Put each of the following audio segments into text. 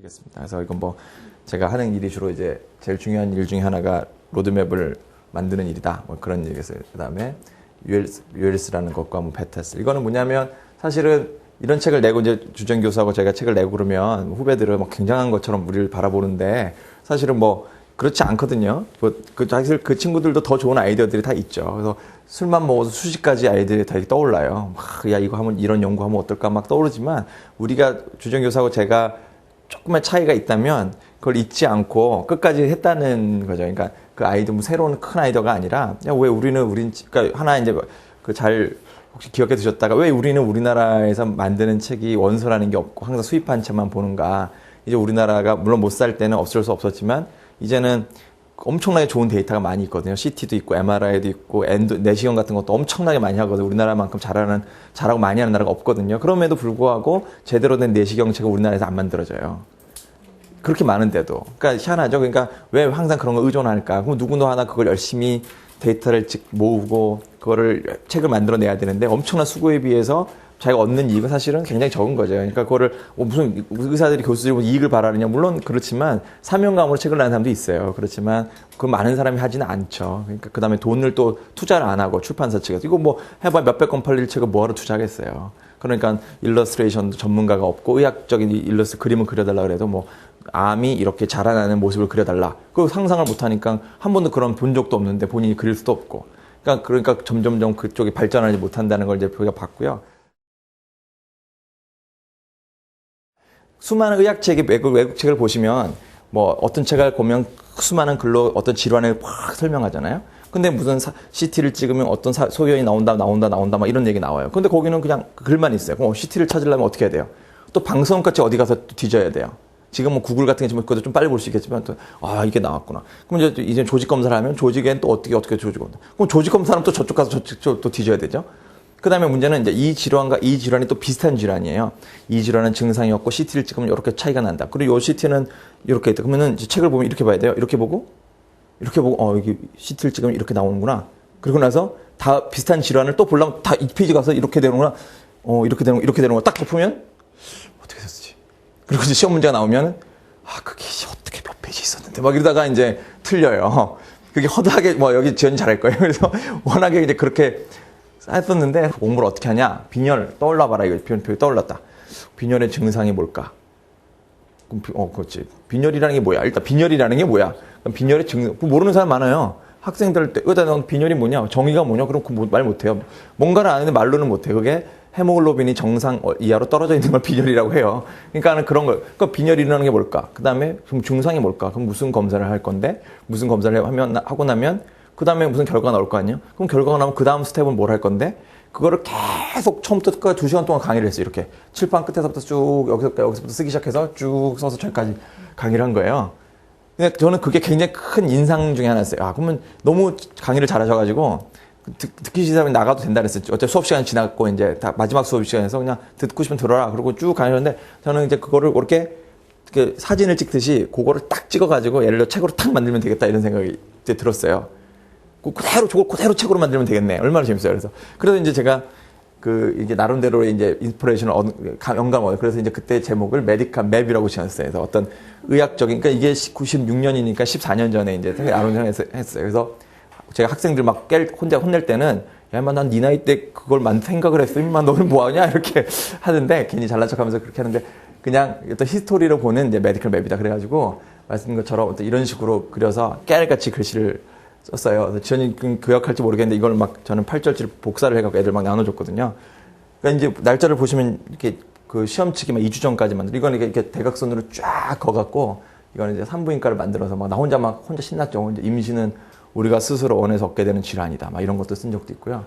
드리겠습니다. 그래서 이건 뭐 제가 하는 일이 주로 이제 제일 중요한 일 중에 하나가 로드맵을 만드는 일이다. 뭐 그런 얘기겠어요. 그다음에 ULS라는 것과 뭐 베타스. 이거는 뭐냐면 사실은 이런 책을 내고 이제 주정 교수하고 제가 책을 내고 그러면 후배들은 막 굉장한 것처럼 우리를 바라보는데 사실은 뭐 그렇지 않거든요. 사실 그 친구들도 더 좋은 아이디어들이 다 있죠. 그래서 술만 먹어도 수십 가지 아이디어들이 다 떠올라요. 야, 이거 하면 이런 연구하면 어떨까 막 떠오르지만 우리가 주정 교수하고 제가 조금의 차이가 있다면 그걸 잊지 않고 끝까지 했다는 거죠. 그러니까 그 아이디어, 뭐 새로운 큰 아이디어가 아니라 야, 왜 그러니까 하나 이제 그 잘 혹시 기억해 두셨다가 왜 우리는 우리나라에서 만드는 책이 원서라는 게 없고 항상 수입한 책만 보는가. 이제 우리나라가 물론 못 살 때는 어쩔 수 없었지만 이제는 엄청나게 좋은 데이터가 많이 있거든요. CT도 있고 MRI도 있고 내시경 같은 것도 엄청나게 많이 하거든요. 우리나라만큼 잘하고 많이 하는 나라가 없거든요. 그럼에도 불구하고 제대로 된 내시경책은 우리나라에서 안 만들어져요. 그렇게 많은데도. 그러니까 희한하죠. 그러니까 왜 항상 그런 거 의존할까? 그럼 누구도 하나 그걸 열심히 데이터를 모으고 그거를 책을 만들어내야 되는데 엄청난 수고에 비해서 자기가 얻는 이익은 사실은 굉장히 적은 거죠. 그러니까 그거를 무슨 의사들이 교수들이 이익을 바라느냐 물론 그렇지만 사명감으로 책을 내는 사람도 있어요. 그렇지만 그 많은 사람이 하지는 않죠. 그러니까 그 다음에 돈을 또 투자를 안 하고 출판사 측에서 이거 뭐 해봐 몇백 권 팔릴 책을 뭐하러 투자하겠어요. 그러니까 일러스트레이션도 전문가가 없고 의학적인 그림을 그려달라 그래도 뭐 암이 이렇게 자라나는 모습을 그려달라. 그거 상상을 못하니까 한 번도 그런 본 적도 없는데 본인이 그릴 수도 없고. 그러니까 점점점 그쪽이 발전하지 못한다는 걸 이제 우리가 봤고요. 수많은 의학책이 외국 책을 보시면 뭐 어떤 책을 보면 수많은 글로 어떤 질환을 확 설명하잖아요. 근데 무슨 CT를 찍으면 어떤 소견이 나온다 막 이런 얘기 나와요. 근데 거기는 그냥 글만 있어요. 그럼 CT를 찾으려면 어떻게 해야 돼요? 또 방송까지 어디 가서 뒤져야 돼요. 지금 뭐 구글 같은 게 좀 빨리 볼 수 있겠지만 또 이게 나왔구나. 그럼 이제 조직 검사를 하면 조직엔 또 어떻게 조직 검사? 그럼 조직 검사는 또 저쪽 가서 저쪽 또 뒤져야 되죠. 그다음에 문제는 이제 이 질환과 이 질환이 또 비슷한 질환이에요. 이 질환은 증상이 없고 CT를 찍으면 이렇게 차이가 난다. 그리고 이 CT는 이렇게 있다. 그러면은 이제 책을 보면 이렇게 봐야 돼요. 이렇게 보고 여기 CT를 찍으면 이렇게 나오는구나. 그리고 나서 다 비슷한 질환을 또 보려면 다 이 페이지 가서 이렇게 되는구나. 이렇게 되는 거 딱 덮으면 어떻게 됐지? 그리고 이제 시험 문제가 나오면 그게 어떻게 몇 페이지 있었는데 막 이러다가 이제 틀려요. 그게 허다하게 뭐 여기 지연이 잘할 거예요. 그래서 워낙에 이제 그렇게 했었는데 공부를 어떻게 하냐? 빈혈 떠올라봐라. 이거 빈혈 떠올랐다. 빈혈의 증상이 뭘까? 그렇지. 빈혈이라는 게 뭐야? 일단 빈혈이라는 게 뭐야? 빈혈의 증상 모르는 사람 많아요. 학생들 때 넌 빈혈이 뭐냐? 정의가 뭐냐? 그럼 말 못해요. 뭔가를 아는데 말로는 못해. 그게 헤모글로빈이 정상 이하로 떨어져 있는 걸 빈혈이라고 해요. 그러니까는 그런 걸. 그러니까 빈혈이라는 게 뭘까? 그 다음에 그럼 증상이 뭘까? 그럼 무슨 검사를 할 건데? 무슨 검사를 하고 나면 그 다음에 무슨 결과가 나올 거 아니에요? 그럼 결과가 나오면 그 다음 스텝은 뭘 할 건데? 그거를 계속 처음부터 끝까지 2시간 동안 강의를 했어요. 이렇게. 칠판 끝에서부터 쭉 여기서부터 쓰기 시작해서 쭉 써서 저기까지 강의를 한 거예요. 근데 저는 그게 굉장히 큰 인상 중에 하나였어요. 그러면 너무 강의를 잘하셔가지고 듣기 싫으면 나가도 된다 그랬어요. 어차피 수업 시간 지났고 이제 다 마지막 수업 시간에서 그냥 듣고 싶으면 들어라. 그러고 쭉 강의하는데 저는 이제 그거를 그렇게 사진을 찍듯이 그거를 딱 찍어가지고 예를 들어 책으로 탁 만들면 되겠다 이런 생각이 이제 들었어요. 저걸 그대로 책으로 만들면 되겠네. 얼마나 재밌어요. 그래서 이제 제가 이게 나름대로 이제 인스피레이션을 영감을 얻어요. 그래서 이제 그때 제목을 메디컬 맵이라고 지었어요. 그래서 어떤 의학적인, 그러니까 이게 96년이니까 14년 전에 이제 나름대로 했어요. 그래서 제가 학생들 막 혼자 혼낼 때는 야, 난 네 나이 때 그걸 생각을 했어. 임마, 너는 뭐 하냐? 이렇게 하는데 괜히 잘난 척 하면서 그렇게 하는데 그냥 어떤 히스토리로 보는 이제 메디컬 맵이다. 그래가지고 말씀드린 것처럼 어떤 이런 식으로 그려서 깨알같이 글씨를 썼어요. 그래서 지연이 교역할지 모르겠는데 이걸 막 저는 8절지를 복사를 해갖고 애들 막 나눠줬거든요. 그러니까 이제 날짜를 보시면 이렇게 그 시험 치기 막 2주 전까지 이거는 이렇게 대각선으로 쫙 거갖고 이거는 이제 산부인과를 만들어서 나 혼자 신났죠. 이제 임신은 우리가 스스로 원해서 얻게 되는 질환이다. 막 이런 것도 쓴 적도 있고요.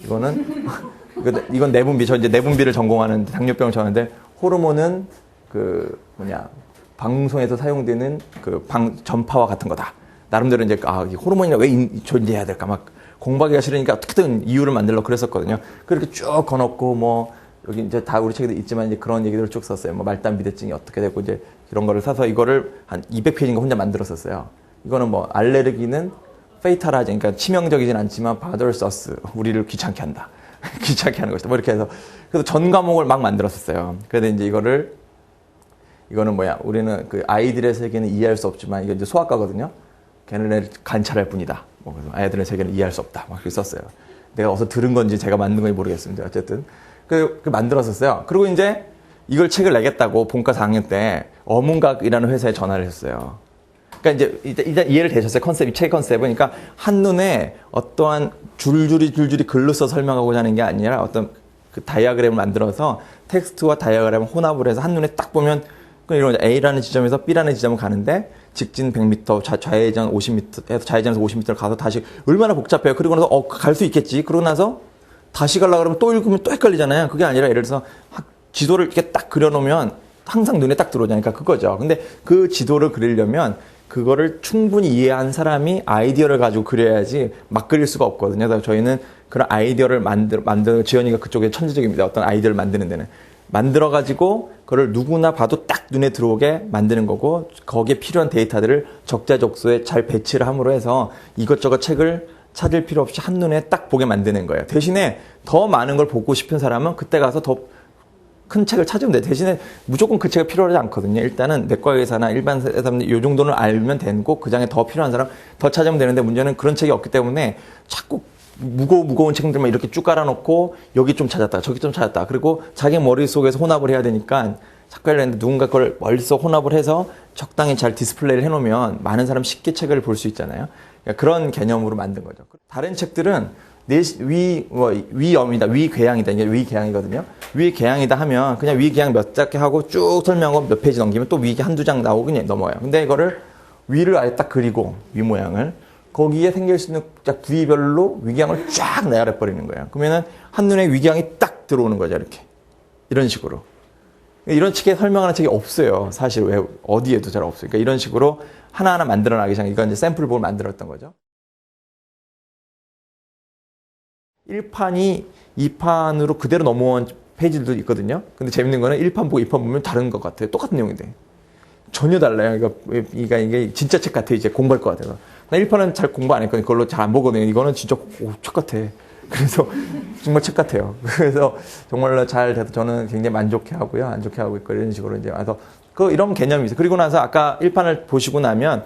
이건 내분비. 저 이제 내분비를 전공하는 당뇨병을 전하는데 호르몬은 방송에서 사용되는 전파와 같은 거다. 나름대로 이제 호르몬이 왜 존재해야 될까 막 공부하기가 싫으니까 어떻게든 이유를 만들려고 그랬었거든요. 그렇게 쭉 거놓고 뭐 여기 이제 다 우리 책에도 있지만 이제 그런 얘기들을 쭉 썼어요. 뭐 말단 비대증이 어떻게 되고 이제 이런 거를 사서 이거를 한 200페이지인가 혼자 만들었었어요. 이거는 뭐 알레르기는 페이탈하지, 그러니까 치명적이진 않지만 bothers us, 우리를 귀찮게 한다. 귀찮게 하는 것이다. 뭐 이렇게 해서 그래서 전 과목을 막 만들었었어요. 그래서 이제 이거는 뭐야? 우리는 그 아이들의 세계는 이해할 수 없지만 이게 이제 소아과거든요. 걔네를 관찰할 뿐이다. 뭐 그래서 아이들의 세계는 이해할 수 없다. 막 그렇게 썼어요. 내가 어디서 들은 건지 제가 만든 건지 모르겠습니다. 어쨌든 그 만들었었어요. 그리고 이제 이걸 책을 내겠다고 본과 4학년 때 어문각이라는 회사에 전화를 했어요. 그러니까 이제 이해를 되셨어요. 컨셉이 책 컨셉은 그러니까 한눈에 어떠한 줄줄이 글로 써 설명하고자 하는 게 아니라 어떤 그 다이어그램을 만들어서 텍스트와 다이어그램을 혼합을 해서 한눈에 딱 보면 이런 A라는 지점에서 B라는 지점을 가는데 직진 100m, 좌회전 50m 해서 좌회전에서 50m를 가서 다시 얼마나 복잡해요. 그리고 나서 갈 수 있겠지. 그러고 나서 다시 가려고 그러면 또 읽으면 또 헷갈리잖아요. 그게 아니라 예를 들어서 지도를 이렇게 딱 그려놓으면 항상 눈에 딱 들어오자니까 그거죠. 근데 그 지도를 그리려면 그거를 충분히 이해한 사람이 아이디어를 가지고 그려야지 막 그릴 수가 없거든요. 그래서 저희는 그런 아이디어를 지연이가 그쪽에 천재적입니다. 어떤 아이디어를 만드는 데는. 만들어가지고 그걸 누구나 봐도 딱 눈에 들어오게 만드는 거고 거기에 필요한 데이터들을 적재적소에 잘 배치를 함으로 해서 이것저것 책을 찾을 필요 없이 한눈에 딱 보게 만드는 거예요. 대신에 더 많은 걸 보고 싶은 사람은 그때 가서 더 큰 책을 찾으면 돼. 대신에 무조건 그 책이 필요하지 않거든요. 일단은 내과 의사나 일반 사람들 이 정도는 알면 되고 그 장에 더 필요한 사람 더 찾으면 되는데 문제는 그런 책이 없기 때문에 자꾸 무거운 책들만 이렇게 쭉 깔아놓고 여기 좀 찾았다 저기 좀 찾았다 그리고 자기 머릿속에서 혼합을 해야 되니까 자꾸 하려는데 누군가 그걸 머릿속 혼합을 해서 적당히 잘 디스플레이를 해놓으면 많은 사람 쉽게 책을 볼 수 있잖아요. 그러니까 그런 개념으로 만든 거죠. 다른 책들은 위염이다, 위궤양이다, 이게 위궤양이거든요. 위궤양이다 하면 그냥 위궤양 몇 작 하고 쭉 설명하고 몇 페이지 넘기면 또 위 한두 장 나오고 그냥 넘어가요. 근데 이거를 위를 아예 딱 그리고 위 모양을 거기에 생길 수 있는 부위별로 위궤양을 쫙 내려버리는 거예요. 그러면은 한눈에 위궤양이 딱 들어오는 거죠, 이렇게. 이런 식으로. 이런 책에 설명하는 책이 없어요. 사실 왜 어디에도 잘 없어요. 그러니까 이런 식으로 하나하나 만들어나기 시작. 이건 이제 샘플북을 만들었던 거죠. 1판이 2판으로 그대로 넘어온 페이지들도 있거든요. 근데 재밌는 거는 1판 보고 2판 보면 다른 것 같아요. 똑같은 내용인데. 전혀 달라요. 이게 진짜 책 같아요. 이제 공부할 것 같아서. 나 1판은 잘 공부 안 했거든요. 그걸로 잘 안 보거든요. 이거는 진짜 책 같아. 그래서 정말 책 같아요. 그래서 정말로 잘 돼서 저는 굉장히 만족해 하고요. 안 좋게 하고 있고 이런 식으로 이제 와서 이런 개념이 있어요. 그리고 나서 아까 1판을 보시고 나면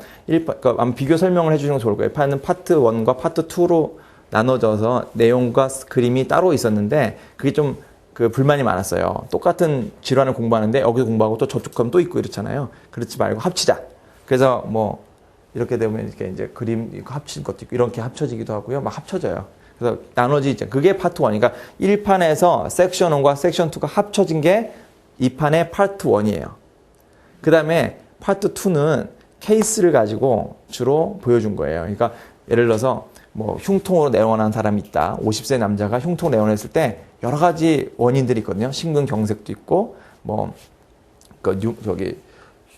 아마 비교 설명을 해주시는 거 좋을 거예요. 1판은 파트 1과 파트 2로 나눠져서 내용과 그림이 따로 있었는데 그게 좀 불만이 많았어요. 똑같은 질환을 공부하는데 여기서 공부하고 또 저쪽 가면 또 있고 이렇잖아요. 그렇지 말고 합치자. 그래서 뭐 이렇게 되면 이렇게 이제 그림 합친 것도 있고 이렇게 합쳐지기도 하고요. 막 합쳐져요. 그래서 나눠지죠. 그게 파트 1. 그러니까 1판에서 섹션 1과 섹션 2가 합쳐진 게 2판의 파트 1이에요. 그 다음에 파트 2는 케이스를 가지고 주로 보여준 거예요. 그러니까 예를 들어서 뭐 흉통으로 내원한 사람이 있다. 50세 남자가 흉통으로 내원했을 때 여러 가지 원인들이 있거든요. 심근경색도 있고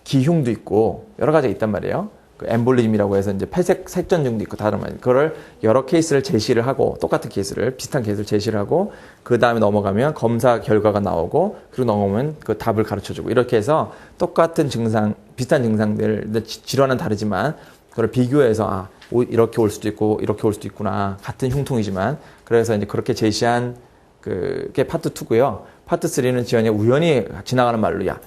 기흉도 있고 여러 가지가 있단 말이에요. 엠볼리즘이라고 해서 이제 폐색 색전증도 있고 다른 말. 그거를 여러 케이스를 제시를 하고 똑같은 케이스를 비슷한 케이스를 제시를 하고 그 다음에 넘어가면 검사 결과가 나오고 그리고 넘어오면 그 답을 가르쳐주고 이렇게 해서 똑같은 증상 비슷한 증상들 질환은 다르지만 그걸 비교해서 이렇게 올 수도 있고 이렇게 올 수도 있구나. 같은 흉통이지만 그래서 이제 그렇게 제시한 그게 파트 2고요. 파트 3는 지연이 우연히 지나가는 말로 야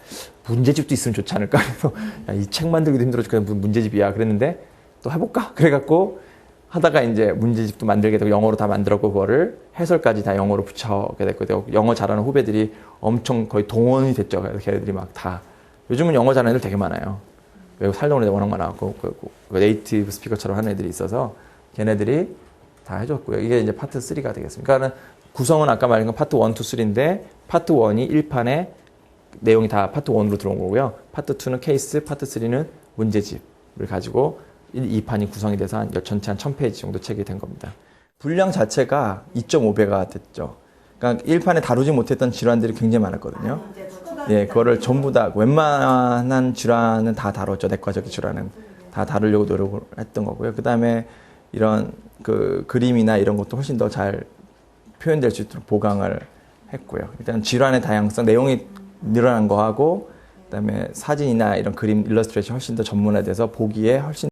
문제집도 있으면 좋지 않을까. 그래서 이 책 만들기도 힘들어 죽겠는데 문제집이야. 그랬는데 또 해볼까? 그래갖고 하다가 이제 문제집도 만들게 되고 영어로 다 만들었고 그거를 해설까지 다 영어로 붙여게 됐고 영어 잘하는 후배들이 엄청 거의 동원이 됐죠. 그래서 걔네들이 막 다 요즘은 영어 잘하는 애들 되게 많아요. 외국 살던 애들 워낙 많았고 네이티브 스피커처럼 하는 애들이 있어서 걔네들이 다 해줬고요. 이게 이제 파트 3가 되겠습니다. 그러니까 구성은 아까 말한 건 파트 1, 2, 3인데 파트 1이 1판에 내용이 다 파트 1으로 들어온 거고요. 파트 2는 케이스, 파트 3는 문제집을 가지고 2판이 구성이 돼서 전체 한 1000페이지 정도 책이 된 겁니다. 분량 자체가 2.5배가 됐죠. 그러니까 1판에 다루지 못했던 질환들이 굉장히 많았거든요. 예, 그거를 전부 다 웬만한 질환은 다 다뤘죠. 내과적인 질환은 다 다루려고 노력을 했던 거고요. 그 다음에 이런 그림이나 이런 것도 훨씬 더 잘 표현될 수 있도록 보강을 했고요. 일단 질환의 다양성, 내용이 늘어난 거하고 그다음에 사진이나 이런 그림 일러스트레이션 훨씬 더 전문화돼서 보기에 훨씬